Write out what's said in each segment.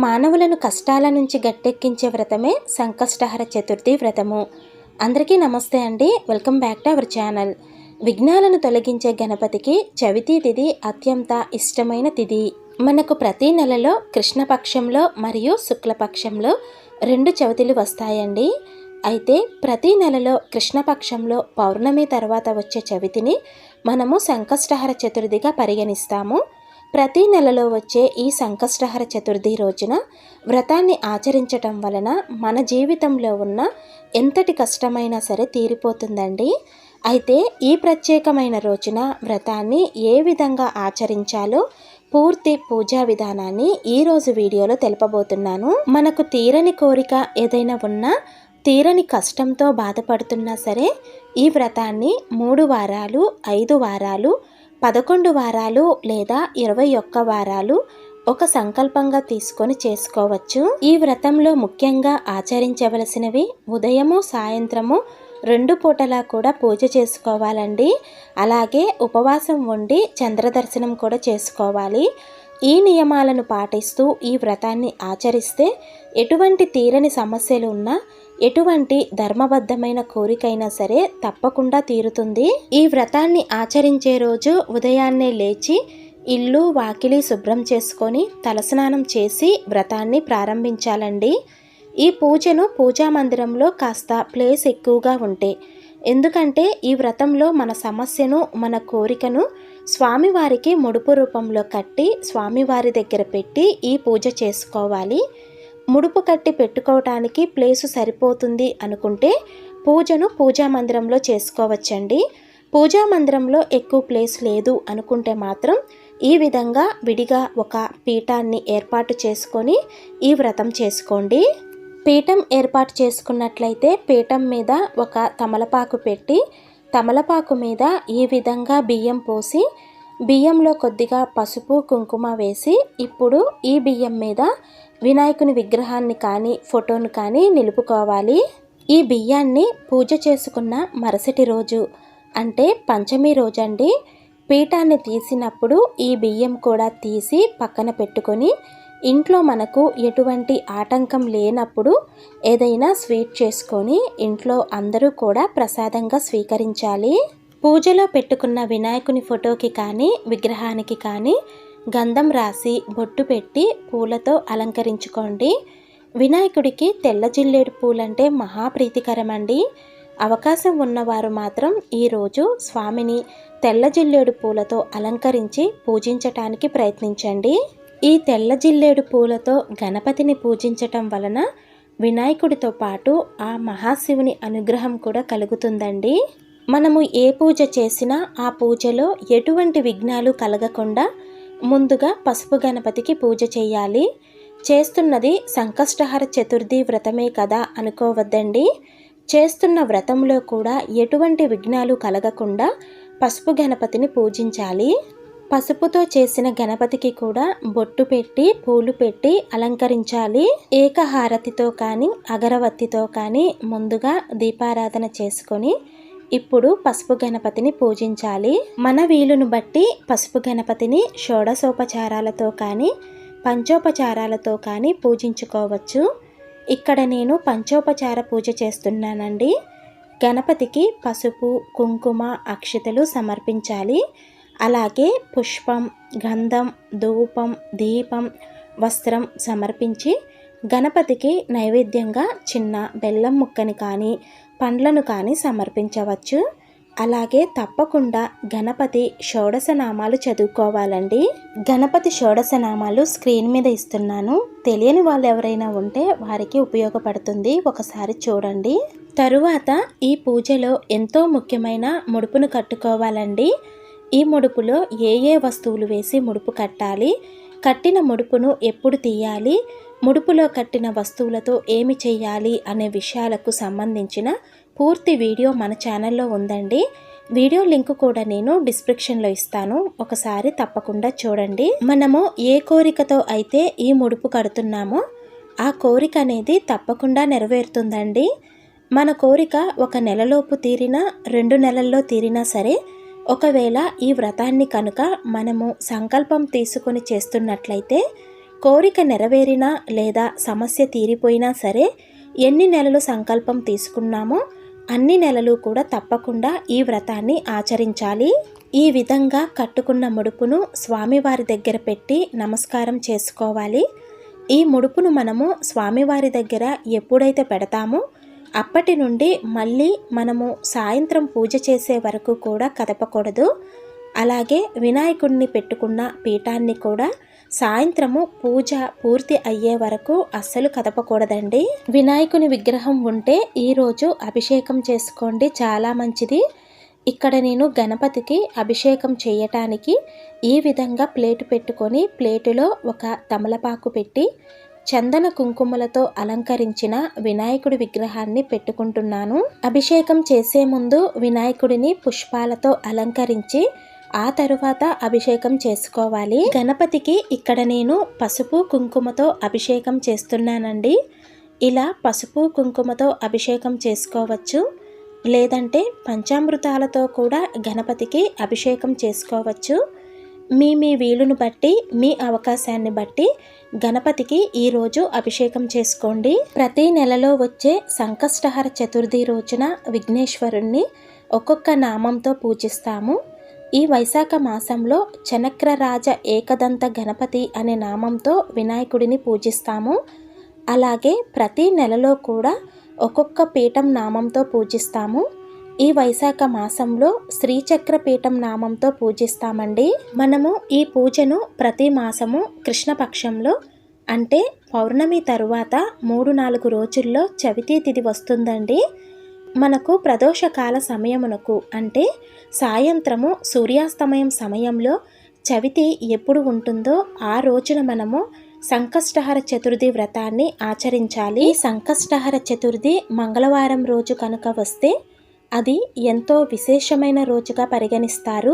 మానవులను కష్టాల నుంచి గట్టెక్కించే వ్రతమే సంకష్టహర చతుర్థి వ్రతము. అందరికీ నమస్తే అండి. Welcome back to our channel. విఘ్నాలను తొలగించే గణపతికి చవితి తిథి అత్యంత ఇష్టమైన తిథి. మనకు ప్రతి నెలలో కృష్ణపక్షంలో మరియు శుక్లపక్షంలో 2 చవితులు వస్తాయండి. అయితే ప్రతి నెలలో కృష్ణపక్షంలో పౌర్ణమి తర్వాత వచ్చే చవితిని మనము సంకష్టహర చతుర్థిగా పరిగణిస్తాము. ప్రతి నెలలో వచ్చే ఈ సంకష్టహర చతుర్థి రోజున వ్రతాన్ని ఆచరించటం వలన మన జీవితంలో ఉన్న ఎంతటి కష్టమైనా సరే తీరిపోతుందండి. అయితే ఈ ప్రత్యేకమైన రోజున వ్రతాన్ని ఏ విధంగా ఆచరించాలో పూర్తి పూజా విధానాన్ని ఈరోజు వీడియోలో తెలుపబోతున్నాను. మనకు తీరని కోరిక ఏదైనా ఉన్నా, తీరని కష్టంతో బాధపడుతున్నా సరే ఈ వ్రతాన్ని 3 వారాలు, 5 వారాలు, 11 వారాలు లేదా 21 వారాలు ఒక సంకల్పంగా తీసుకొని చేసుకోవచ్చు. ఈ వ్రతంలో ముఖ్యంగా ఆచరించవలసినవి ఉదయము సాయంత్రము 2 పూటలా కూడా పూజ చేసుకోవాలండి. అలాగే ఉపవాసం ఉండి చంద్రదర్శనం కూడా చేసుకోవాలి. ఈ నియమాలను పాటిస్తూ ఈ వ్రతాన్ని ఆచరిస్తే ఎటువంటి తీరని సమస్యలు ఉన్నా, ఎటువంటి ధర్మబద్ధమైన కోరికైనా సరే తప్పకుండా తీరుతుంది. ఈ వ్రతాన్ని ఆచరించే రోజు ఉదయాన్నే లేచి ఇల్లు వాకిలి శుభ్రం చేసుకొని తలస్నానం చేసి వ్రతాన్ని ప్రారంభించాలండి. ఈ పూజను పూజా మందిరంలో కాస్త ప్లేస్ ఎక్కువగా ఉంటే, ఎందుకంటే ఈ వ్రతంలో మన సమస్యను, మన కోరికను స్వామివారికి ముడుపు రూపంలో కట్టి స్వామివారి దగ్గర పెట్టి ఈ పూజ చేసుకోవాలి. ముడుపు కట్టి పెట్టుకోవటానికి ప్లేసు సరిపోతుంది అనుకుంటే పూజను పూజా మందిరంలో చేసుకోవచ్చండి. పూజా మందిరంలో ఎక్కువ ప్లేస్ లేదు అనుకుంటే మాత్రం ఈ విధంగా విడిగా ఒక పీఠాన్ని ఏర్పాటు చేసుకొని ఈ వ్రతం చేసుకోండి. పీఠం ఏర్పాటు చేసుకున్నట్లయితే పీఠం మీద ఒక తమలపాకు పెట్టి, తమలపాకు మీద ఈ విధంగా బియ్యం పోసి, బియ్యంలో కొద్దిగా పసుపు కుంకుమ వేసి, ఇప్పుడు ఈ బియ్యం మీద వినాయకుని విగ్రహాన్ని కానీ ఫోటోను కానీ నిలుపుకోవాలి. ఈ బియ్యాన్ని పూజ చేసుకున్న మరుసటి రోజు అంటే పంచమి రోజండి పీఠాన్ని తీసినప్పుడు ఈ బియ్యం కూడా తీసి పక్కన పెట్టుకొని, ఇంట్లో మనకు ఎటువంటి ఆటంకం లేనప్పుడు ఏదైనా స్వీట్ చేసుకొని ఇంట్లో అందరూ కూడా ప్రసాదంగా స్వీకరించాలి. పూజలో పెట్టుకున్న వినాయకుని ఫోటోకి కానీ విగ్రహానికి కానీ గంధం రాసి బొట్టు పెట్టి పూలతో అలంకరించుకోండి. వినాయకుడికి తెల్ల జిల్లేడు పూలంటే మహాప్రీతికరమండి. అవకాశం ఉన్నవారు మాత్రం ఈరోజు స్వామిని తెల్ల జిల్లేడు పూలతో అలంకరించి పూజించటానికి ప్రయత్నించండి. ఈ తెల్ల జిల్లేడు పూలతో గణపతిని పూజించటం వలన వినాయకుడితో పాటు ఆ మహాశివుని అనుగ్రహం కూడా కలుగుతుందండి. మనము ఏ పూజ చేసినా ఆ పూజలో ఎటువంటి విఘ్నాలు కలగకుండా ముందుగా పసుపు గణపతికి పూజ చేయాలి. చేస్తున్నది సంకష్టహర చతుర్థి వ్రతమే కదా అనుకోవద్దండి. చేస్తున్న వ్రతంలో కూడా ఎటువంటి విఘ్నాలు కలగకుండా పసుపు గణపతిని పూజించాలి. పసుపుతో చేసిన గణపతికి కూడా బొట్టు పెట్టి పూలు పెట్టి అలంకరించాలి. ఏకహారతితో కానీ అగరవత్తితో కానీ ముందుగా దీపారాధన చేసుకొని ఇప్పుడు పసుపు గణపతిని పూజించాలి. మన వీలును బట్టి పసుపు గణపతిని షోడశోపచారాలతో కానీ పంచోపచారాలతో కానీ పూజించుకోవచ్చు. ఇక్కడ నేను పంచోపచార పూజ చేస్తున్నానండి. గణపతికి పసుపు కుంకుమ అక్షతలు సమర్పించాలి. అలాగే పుష్పం, గంధం, ధూపం, దీపం, వస్త్రం సమర్పించి గణపతికి నైవేద్యంగా చిన్న బెల్లం ముక్కని కానీ పండ్లను కానీ సమర్పించవచ్చు. అలాగే తప్పకుండా గణపతి షోడశనామాలు చదువుకోవాలండి. గణపతి షోడశనామాలు స్క్రీన్ మీద ఇస్తున్నాను. తెలియని వాళ్ళు ఎవరైనా ఉంటే వారికి ఉపయోగపడుతుంది, ఒకసారి చూడండి. తరువాత ఈ పూజలో ఎంతో ముఖ్యమైన ముడుపును కట్టుకోవాలండి. ఈ ముడుపులో ఏ ఏ వస్తువులు వేసి ముడుపు కట్టాలి, కట్టిన ముడుపును ఎప్పుడు తీయాలి, ముడుపులో కట్టిన వస్తువులతో ఏమి చేయాలి అనే విషయాలకు సంబంధించిన పూర్తి వీడియో మన ఛానల్లో ఉందండి. వీడియో లింక్ కూడా నేను డిస్క్రిప్షన్లో ఇస్తాను, ఒకసారి తప్పకుండా చూడండి. మనము ఏ కోరికతో అయితే ఈ ముడుపు కడుతున్నామో ఆ కోరిక అనేది తప్పకుండా నెరవేరుతుందండి. మన కోరిక 1 నెలలోపు తీరినా 2 నెలల్లో తీరినా సరే, ఒకవేళ ఈ వ్రతాన్ని కనుక మనము సంకల్పం తీసుకొని చేస్తున్నట్లయితే కోరిక నెరవేరినా లేదా సమస్య తీరిపోయినా సరే, ఎన్ని నెలలు సంకల్పం తీసుకున్నామో అన్ని నెలలు కూడా తప్పకుండా ఈ వ్రతాన్ని ఆచరించాలి. ఈ విధంగా కట్టుకున్న ముడుపును స్వామివారి దగ్గర పెట్టి నమస్కారం చేసుకోవాలి. ఈ ముడుపును మనము స్వామివారి దగ్గర ఎప్పుడైతే పెడతామో అప్పటి నుండి మళ్ళీ మనము సాయంత్రం పూజ చేసే వరకు కూడా కదపకూడదు. అలాగే వినాయకుడిని పెట్టుకున్న పీఠాన్ని కూడా సాయంత్రము పూజ పూర్తి అయ్యే వరకు అస్సలు కదపకూడదండి. వినాయకుని విగ్రహం ఉంటే ఈరోజు అభిషేకం చేసుకోండి, చాలా మంచిది. ఇక్కడ నేను గణపతికి అభిషేకం చేయటానికి ఈ విధంగా ప్లేటు పెట్టుకొని ప్లేటులో ఒక తమలపాకు పెట్టి చందన కుంకుమలతో అలంకరించిన వినాయకుడి విగ్రహాన్ని పెట్టుకుంటున్నాను. అభిషేకం చేసే ముందు వినాయకుడిని పుష్పాలతో అలంకరించి ఆ తరువాత అభిషేకం చేసుకోవాలి. గణపతికి ఇక్కడ నేను పసుపు కుంకుమతో అభిషేకం చేస్తున్నానండి. ఇలా పసుపు కుంకుమతో అభిషేకం చేసుకోవచ్చు, లేదంటే పంచామృతాలతో కూడా గణపతికి అభిషేకం చేసుకోవచ్చు. మీ వీలును బట్టి, మీ అవకాశాన్ని బట్టి గణపతికి ఈరోజు అభిషేకం చేసుకోండి. ప్రతి నెలలో వచ్చే సంకష్టహర చతుర్థి రోజున విఘ్నేశ్వరుణ్ణి ఒక్కొక్క నామంతో పూజిస్తాము. ఈ వైశాఖ మాసంలో చనక్రరాజ ఏకదంత గణపతి అనే నామంతో వినాయకుడిని పూజిస్తాము. అలాగే ప్రతి నెలలో కూడా ఒక్కొక్క పీఠం నామంతో పూజిస్తాము. ఈ వైశాఖ మాసంలో శ్రీచక్ర పీఠం నామంతో పూజిస్తామండి. మనము ఈ పూజను ప్రతి మాసము కృష్ణపక్షంలో అంటే పౌర్ణమి తరువాత 3-4 రోజుల్లో చవితి తిథి వస్తుందండి. మనకు ప్రదోషకాల సమయమునకు అంటే సాయంత్రము సూర్యాస్తమయం సమయంలో చవితి ఎప్పుడు ఉంటుందో ఆ రోజున మనము సంకష్టహర చతుర్థి వ్రతాన్ని ఆచరించాలి. ఈ సంకష్టహర చతుర్థి మంగళవారం రోజు కనుక వస్తే అది ఎంతో విశేషమైన రోజుగా పరిగణిస్తారు.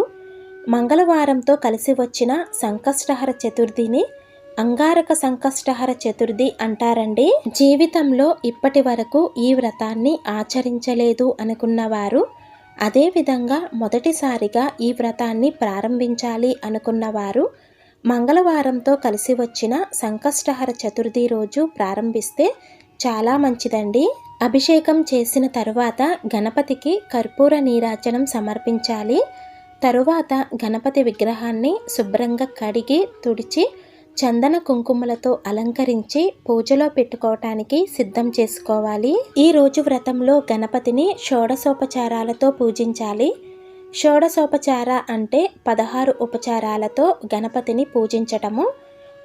మంగళవారంతో కలిసి వచ్చిన సంకష్టహర చతుర్థిని అంగారక సంకష్టహర చతుర్థి అంటారండి. జీవితంలో ఇప్పటి వరకు ఈ వ్రతాన్ని ఆచరించలేదు అనుకున్నవారు, అదేవిధంగా మొదటిసారిగా ఈ వ్రతాన్ని ప్రారంభించాలి అనుకున్నవారు మంగళవారంతో కలిసి వచ్చిన సంకష్టహర చతుర్థి రోజు ప్రారంభిస్తే చాలా మంచిదండి. అభిషేకం చేసిన తరువాత గణపతికి కర్పూర నీరాజనం సమర్పించాలి. తరువాత గణపతి విగ్రహాన్ని శుభ్రంగా కడిగి తుడిచి చందన కుంకుమలతో అలంకరించి పూజలో పెట్టుకోవటానికి సిద్ధం చేసుకోవాలి. ఈ రోజు వ్రతంలో గణపతిని షోడశోపచారాలతో పూజించాలి. షోడశోపచార అంటే 16 ఉపచారాలతో గణపతిని పూజించటము.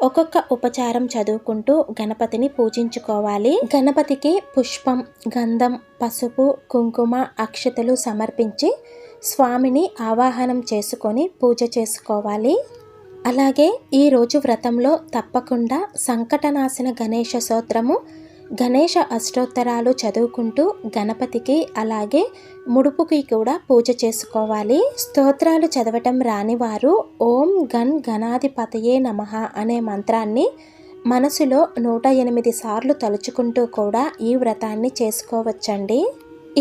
ఒక్కొక్క ఉపచారం చదువుకుంటూ గణపతిని పూజించుకోవాలి. గణపతికి పుష్పం, గంధం, పసుపు, కుంకుమ, అక్షతలు సమర్పించి స్వామిని ఆవాహనం చేసుకొని పూజ చేసుకోవాలి. అలాగే ఈరోజు వ్రతంలో తప్పకుండా సంకటనాశన గణేష స్తోత్రము, గణేష అష్టోత్తరాలు చదువుకుంటూ గణపతికి అలాగే ముడుపుకి కూడా పూజ చేసుకోవాలి. స్తోత్రాలు చదవటం రాని వారు ఓం గన్ గణాధిపతయే నమః అనే మంత్రాన్ని మనసులో 108 సార్లు తలుచుకుంటూ కూడా ఈ వ్రతాన్ని చేసుకోవచ్చండి.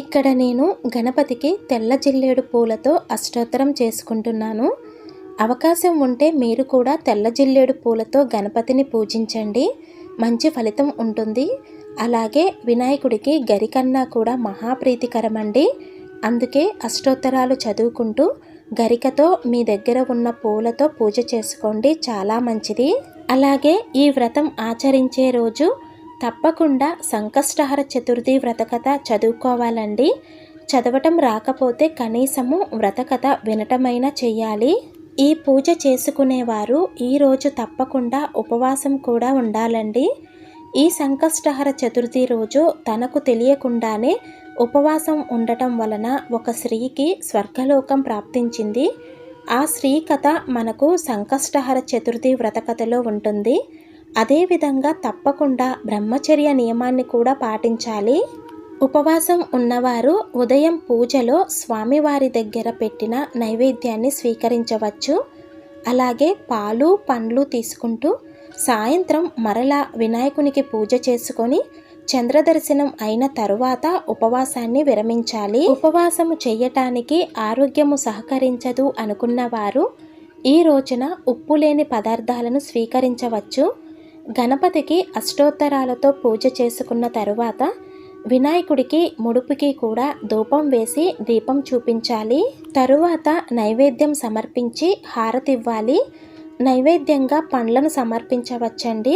ఇక్కడ నేను గణపతికి తెల్ల జిల్లేడు పూలతో అష్టోత్తరం చేసుకుంటున్నాను. అవకాశం ఉంటే మీరు కూడా తెల్ల జిల్లేడు పూలతో గణపతిని పూజించండి, మంచి ఫలితం ఉంటుంది. అలాగే వినాయకుడికి గరికన్నా కూడా మహాప్రీతికరమండి. అందుకే అష్టోత్తరాలు చదువుకుంటూ గరికతో మీ దగ్గర ఉన్న పూలతో పూజ చేసుకోండి, చాలా మంచిది. అలాగే ఈ వ్రతం ఆచరించే రోజు తప్పకుండా సంకష్టహర చతుర్థి వ్రతకథ చదువుకోవాలండి. చదవటం రాకపోతే కనీసము వ్రతకథ వినటమైనా చెయ్యాలి. ఈ పూజ చేసుకునేవారు ఈరోజు తప్పకుండా ఉపవాసం కూడా ఉండాలండి. ఈ సంకష్టహర చతుర్థి రోజు తనకు తెలియకుండానే ఉపవాసం ఉండటం వలన ఒక స్త్రీకి స్వర్గలోకం ప్రాప్తించింది. ఆ స్త్రీ కథ మనకు సంకష్టహర చతుర్థి వ్రతకథలో ఉంటుంది. అదేవిధంగా తప్పకుండా బ్రహ్మచర్య నియమాన్ని కూడా పాటించాలి. ఉపవాసం ఉన్నవారు ఉదయం పూజలో స్వామివారి దగ్గర పెట్టిన నైవేద్యాన్ని స్వీకరించవచ్చు. అలాగే పాలు, పండ్లు తీసుకుంటూ సాయంత్రం మరలా వినాయకునికి పూజ చేసుకొని చంద్రదర్శనం అయిన తరువాత ఉపవాసాన్ని విరమించాలి. ఉపవాసము చేయటానికి ఆరోగ్యము సహకరించదు అనుకున్నవారు ఈ రోజున ఉప్పు లేని పదార్థాలను స్వీకరించవచ్చు. గణపతికి అష్టోత్తరాలతో పూజ చేసుకున్న తరువాత వినాయకుడికి ముడుపుకి కూడా ధూపం వేసి దీపం చూపించాలి. తరువాత నైవేద్యం సమర్పించి హారతివ్వాలి. నైవేద్యంగా పండ్లను సమర్పించవచ్చండి,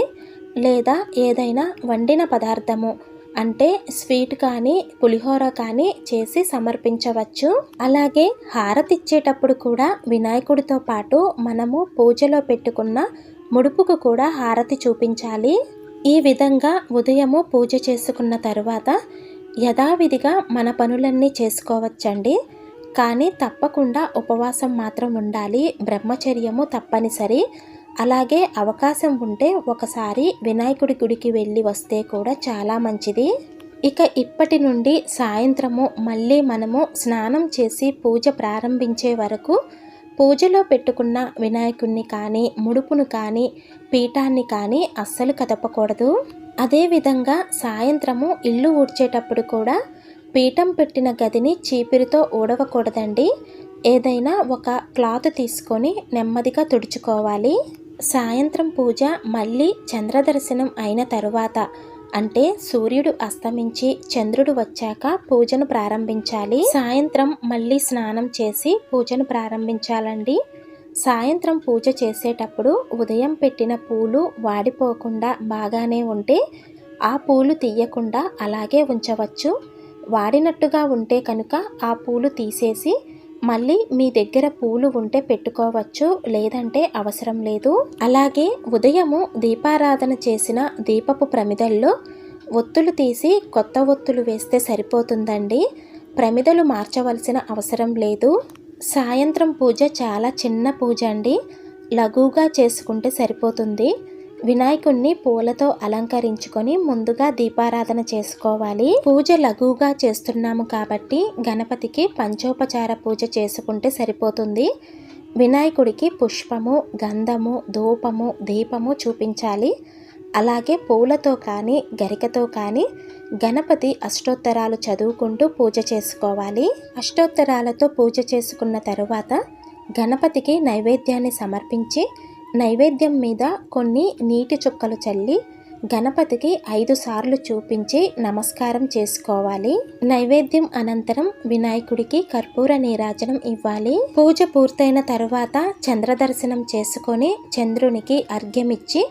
లేదా ఏదైనా వండిన పదార్థము అంటే స్వీట్ కానీ పులిహోర కానీ చేసి సమర్పించవచ్చు. అలాగే హారతిచ్చేటప్పుడు కూడా వినాయకుడితో పాటు మనము పూజలో పెట్టుకున్న ముడుపుకు కూడా హారతి చూపించాలి. ఈ విధంగా ఉదయము పూజ చేసుకున్న తరువాత యథావిధిగా మన పనులన్నీ చేసుకోవచ్చండి. కానీ తప్పకుండా ఉపవాసం మాత్రం ఉండాలి. బ్రహ్మచర్యము తప్పనిసరి. అలాగే అవకాశం ఉంటే ఒకసారి వినాయకుడి గుడికి వెళ్ళి వస్తే కూడా చాలా మంచిది. ఇక ఇప్పటి నుండి సాయంత్రము మళ్ళీ మనము స్నానం చేసి పూజ ప్రారంభించే వరకు పూజలో పెట్టుకున్న వినాయకుడిని కానీ ముడుపును కానీ పీఠాన్ని కానీ అస్సలు కదపకూడదు. అదేవిధంగా సాయంత్రము ఇల్లు ఊడ్చేటప్పుడు కూడా పీఠం పెట్టిన గదిని చీపిరితో ఊడవకూడదండి. ఏదైనా ఒక క్లాత్ తీసుకొని నెమ్మదిగా తుడుచుకోవాలి. సాయంత్రం పూజ మళ్ళీ చంద్రదర్శనం అయిన తరువాత, అంటే సూర్యుడు అస్తమించి చంద్రుడు వచ్చాక పూజను ప్రారంభించాలి. సాయంత్రం మళ్ళీ స్నానం చేసి పూజను ప్రారంభించాలండి. సాయంత్రం పూజ చేసేటప్పుడు ఉదయం పెట్టిన పూలు వాడిపోకుండా బాగానే ఉంటే ఆ పూలు తీయకుండా అలాగే ఉంచవచ్చు. వాడినట్టుగా ఉంటే కనుక ఆ పూలు తీసేసి మళ్ళీ మీ దగ్గర పూలు ఉంటే పెట్టుకోవచ్చు, లేదంటే అవసరం లేదు. అలాగే ఉదయము దీపారాధన చేసిన దీపపు ప్రమిదల్లో ఒత్తులు తీసి కొత్త ఒత్తులు వేస్తే సరిపోతుందండి. ప్రమిదలు మార్చవలసిన అవసరం లేదు. సాయంత్రం పూజ చాలా చిన్న పూజ అండి. లఘువుగా చేసుకుంటే సరిపోతుంది. వినాయకుణ్ణి పూలతో అలంకరించుకొని ముందుగా దీపారాధన చేసుకోవాలి. పూజ లఘువుగా చేస్తున్నాము కాబట్టి గణపతికి పంచోపచార పూజ చేసుకుంటే సరిపోతుంది. వినాయకుడికి పుష్పము, గంధము, ధూపము, దీపము చూపించాలి. అలాగే పూలతో కానీ గరికతో కానీ గణపతి అష్టోత్తరాలు చదువుకుంటూ పూజ చేసుకోవాలి. అష్టోత్తరాలతో పూజ చేసుకున్న తరువాత గణపతికి నైవేద్యాన్ని సమర్పించి నైవేద్యం మీద కొన్ని నీటి చుక్కలు చల్లి గణపతికి 5 సార్లు చూపించి నమస్కారం చేసుకోవాలి. నైవేద్యం అనంతరం వినాయకుడికి కర్పూర నీరాజనం ఇవ్వాలి. పూజ పూర్తయిన తరువాత చంద్రదర్శనం చేసుకొని చంద్రునికి అర్ఘ్యమిచ్చి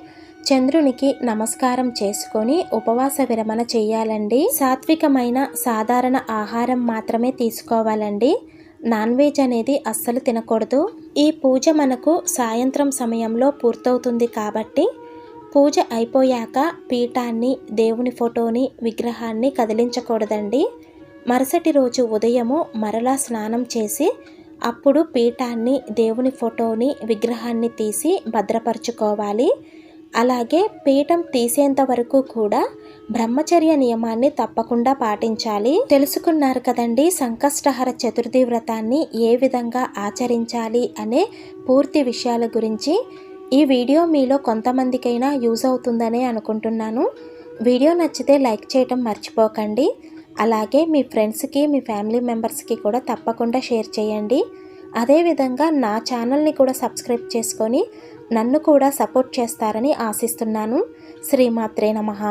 చంద్రునికి నమస్కారం చేసుకొని ఉపవాస విరమణ చేయాలండి. సాత్వికమైన సాధారణ ఆహారం మాత్రమే తీసుకోవాలండి. నాన్ వెజ్ అనేది అస్సలు తినకూడదు. ఈ పూజ మనకు సాయంత్రం సమయంలో పూర్తవుతుంది కాబట్టి పూజ అయిపోయాక పీఠాన్ని, దేవుని ఫోటోని, విగ్రహాన్ని కదిలించకూడదండి. మరుసటి రోజు ఉదయము మరలా స్నానం చేసి అప్పుడు పీఠాన్ని, దేవుని ఫోటోని, విగ్రహాన్ని తీసి భద్రపరచుకోవాలి. అలాగే పీఠం తీసేంత వరకు కూడా బ్రహ్మచర్య నియమాన్ని తప్పకుండా పాటించాలి. తెలుసుకున్నారు కదండి సంకష్టహర చతుర్థి వ్రతాన్ని ఏ విధంగా ఆచరించాలి అనే పూర్తి విషయాల గురించి. ఈ వీడియో మీలో కొంతమందికైనా యూజ్ అవుతుందనే అనుకుంటున్నాను. వీడియో నచ్చితే లైక్ చేయటం మర్చిపోకండి. అలాగే మీ ఫ్రెండ్స్కి, మీ ఫ్యామిలీ మెంబర్స్కి కూడా తప్పకుండా షేర్ చేయండి. అదేవిధంగా నా ఛానల్ని కూడా సబ్స్క్రైబ్ చేసుకొని నన్ను కూడా సపోర్ట్ చేస్తారని ఆశిస్తున్నాను. శ్రీమాత్రే నమః.